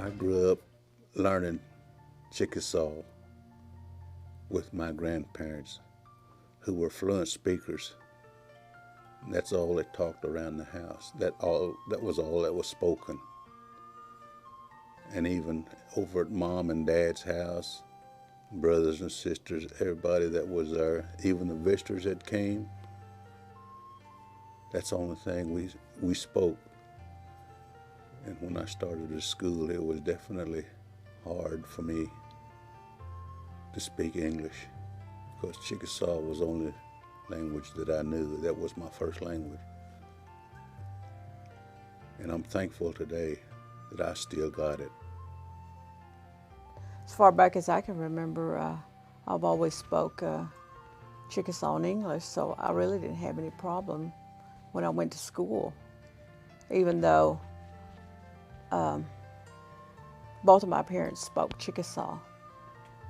I grew up learning Chickasaw with my grandparents, who were fluent speakers. That's all that talked around the house. That was all that was spoken. And even over at Mom and Dad's house, brothers and sisters, everybody that was there, even the visitors that came, that's the only thing we spoke. And when I started at school, it was definitely hard for me to speak English, because Chickasaw was the only language that I knew. That was my first language. And I'm thankful today that I still got it. As far back as I can remember, I've always spoke Chickasaw and English, so I really didn't have any problem when I went to school, even though both of my parents spoke Chickasaw.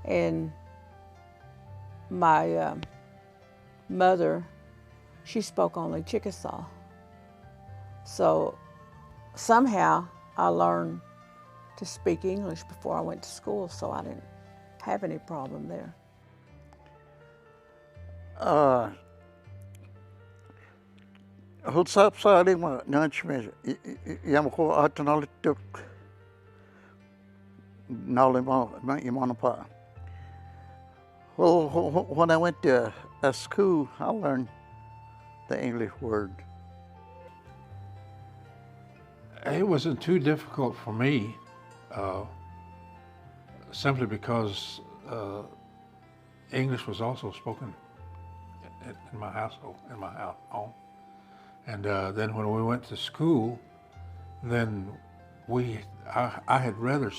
And my mother, she spoke only Chickasaw. So somehow I learned to speak English before I went to school, so I didn't have any problem there. Hulsap sali ma nanchme yamko atanali tuk nalima imanapa. Well, when I went to school, I learned the English word. It wasn't too difficult for me, simply because English was also spoken in my household, in my home. And then when we went to school, then I had rather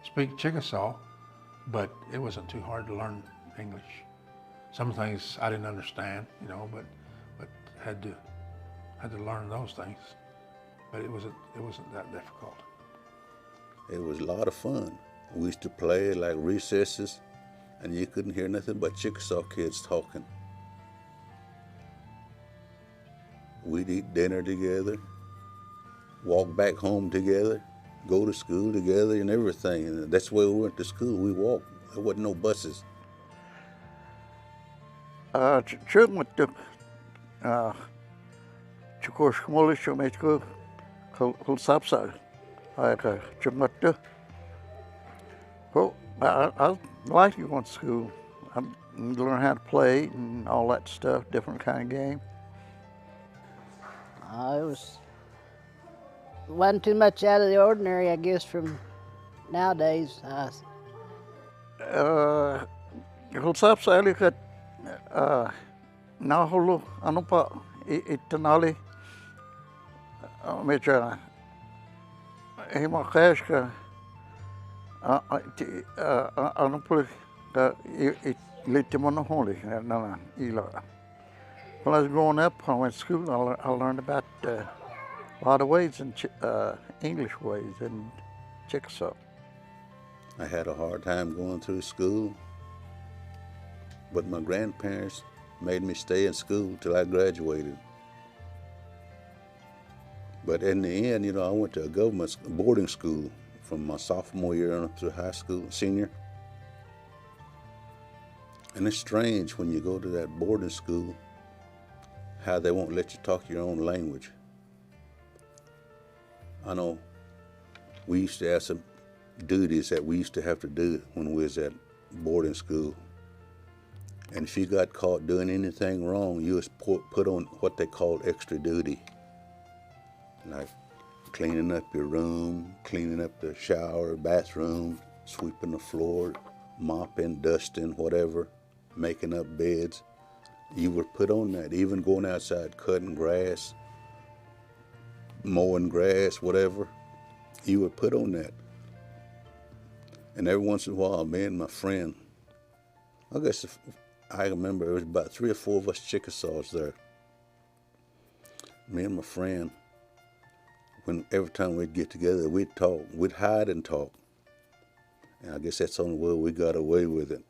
speak Chickasaw, but it wasn't too hard to learn English. Some things I didn't understand, but had to learn those things. But it wasn't that difficult. It was a lot of fun. We used to play like recesses, and you couldn't hear nothing but Chickasaw kids talking. We'd eat dinner together, walk back home together, go to school together and everything. And that's the way we went to school. We walked. There wasn't no buses. Chugmatu Chukor Schmolish Mechko Hulsapsa. Chugmatu. Well, I like to go to school. I learn how to play and all that stuff, different kind of game. It wasn't too much out of the ordinary, I guess, from nowadays. Hulsapsa Elikat Nahulu Anupa Itanali Mecha Himakashka Anupli Litimonoholi Nana Ila. When I was growing up, when I went to school, I learned about a lot of ways, in English ways in Chickasaw. I had a hard time going through school, but my grandparents made me stay in school till I graduated. But in the end, I went to a government boarding school from my sophomore year on up to high school, senior. And it's strange when you go to that boarding school, how they won't let you talk your own language. I know we used to have some duties that we used to have to do when we was at boarding school. And if you got caught doing anything wrong, you was put on what they called extra duty. Like cleaning up your room, cleaning up the shower, bathroom, sweeping the floor, mopping, dusting, whatever, making up beds. You were put on that. Even going outside, cutting grass, mowing grass, whatever, you were put on that. And every once in a while, me and my friend, I guess I remember there was about 3 or 4 of us Chickasaws there. Me and my friend, every time we'd get together, we'd talk. We'd hide and talk. And I guess that's the only way we got away with it.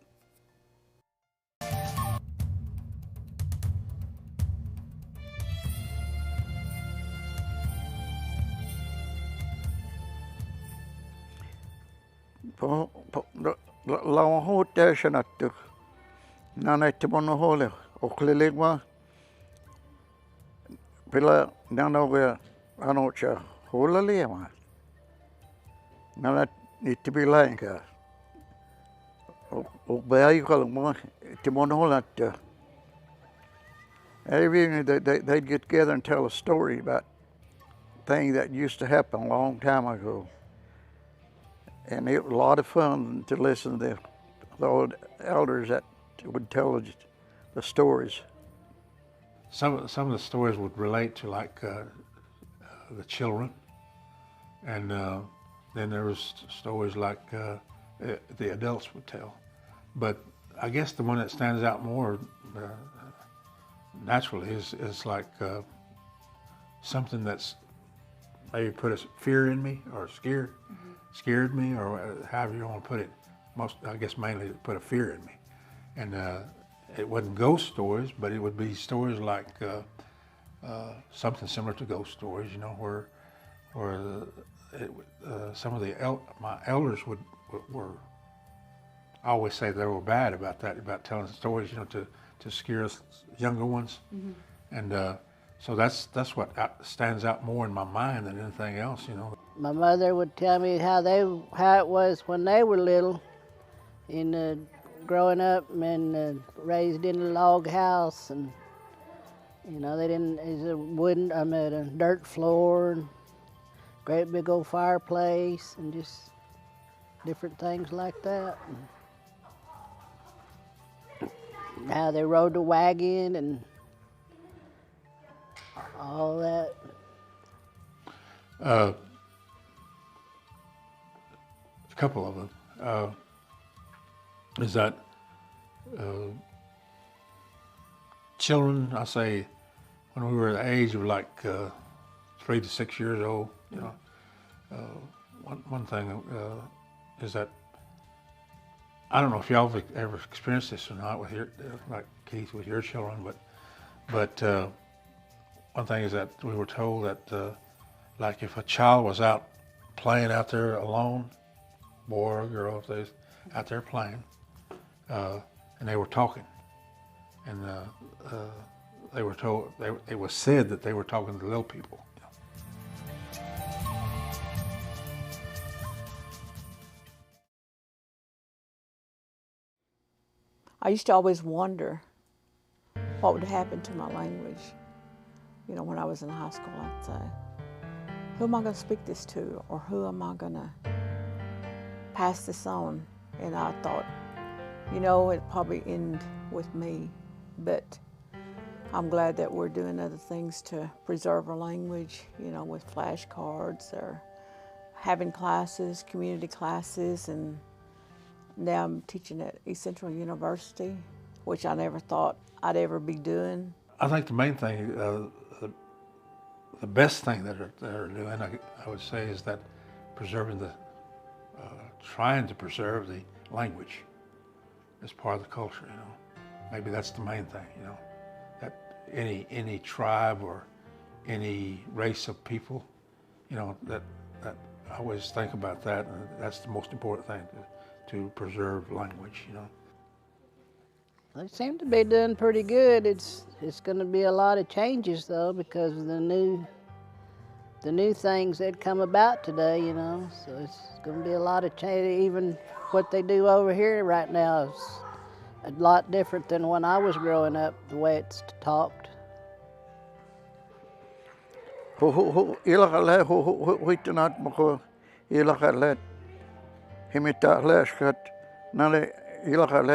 Lawa ho te shanatu. Nana te mono hole. O kliligwa. Pila nana we anocha hola lema. Nana iti bilainka. O bai kalma te mono hola te. Every evening they'd get together and tell a story about things that used to happen a long time ago. And it was a lot of fun to listen to the old elders that would tell the stories. Some of the stories would relate to like the children, and then there was stories like the adults would tell. But I guess the one that stands out more naturally is like something that's maybe put a fear in me or scared me, or however you want to put it. I guess mainly put a fear in me. And it wasn't ghost stories, but it would be stories like something similar to ghost stories, you know, where some of my elders were I always say they were bad about that, about telling stories, you know, to scare us younger ones. And so that's what stands out more in my mind than anything else, you know. My mother would tell me how it was when they were little, growing up and raised in a log house, and you know it's a dirt floor, and great big old fireplace, and just different things like that. And how they rode the wagon and all that. A couple of them is that children, I say, when we were the age of like 3 to 6 years old, you know, one thing is that I don't know if y'all have ever experienced this or not with your, like Keith, with your children, but one thing is that we were told that like if a child was out playing out there alone, boy or girl, if they was out there playing, and they were talking, and they were told, it was said that they were talking to little people. I used to always wonder what would happen to my language. You know, when I was in high school, I'd say, who am I going to speak this to, or who am I going to pass this on? And I thought, you know, it'd probably end with me, but I'm glad that we're doing other things to preserve our language, you know, with flashcards or having classes, community classes, and now I'm teaching at East Central University, which I never thought I'd ever be doing. I think the main thing, the best thing that they're doing, I would say, is that trying to preserve the language as part of the culture, you know. Maybe that's the main thing, you know, that any tribe or any race of people, you know, that I always think about that, and that's the most important thing, to preserve language, you know. They seem to be doing pretty good. It's going to be a lot of changes though, because of the new things that come about today, you know. So it's going to be a lot of change. Even what they do over here right now is a lot different than when I was growing up, the way it's talked. Ilakalet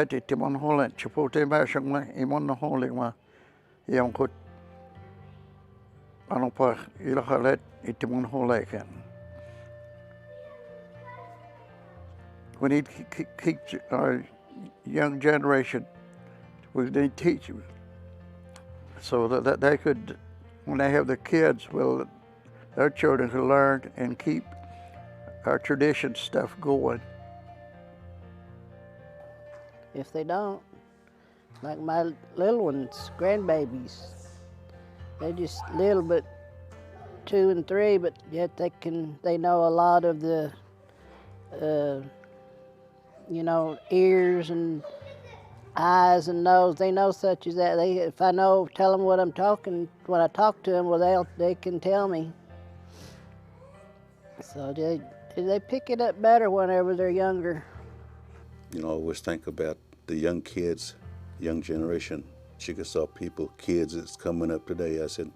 itimon holen chipote mashangma imon holing yam kut anopa ilakalet itimon holekan. We need to keep our young generation, we need to teach them so that they could, when they have the kids, well, their children can learn and keep our tradition stuff going. If they don't, like my little ones, grandbabies, they're just little, but 2 and 3, but yet they know a lot of the you know, ears and eyes and nose. They know such as that. If I tell them what I'm talking, when I talk to them, well, they can tell me. So they pick it up better whenever they're younger. You know, I always think about the young kids, young generation, Chickasaw people, kids that's coming up today. I said,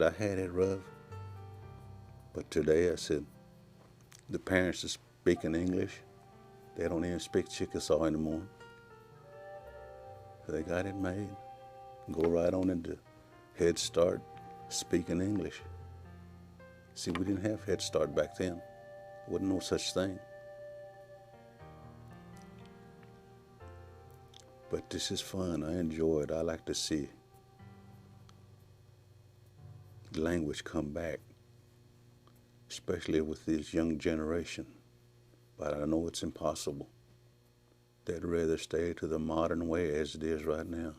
I had it rough. But today I said, the parents are speaking English. They don't even speak Chickasaw anymore. They got it made. Go right on into Head Start, speaking English. See, we didn't have Head Start back then. Wasn't no such thing. But this is fun. I enjoy it. I like to see the language come back, especially with this young generation. But I know it's impossible. They'd rather stay to the modern way as it is right now.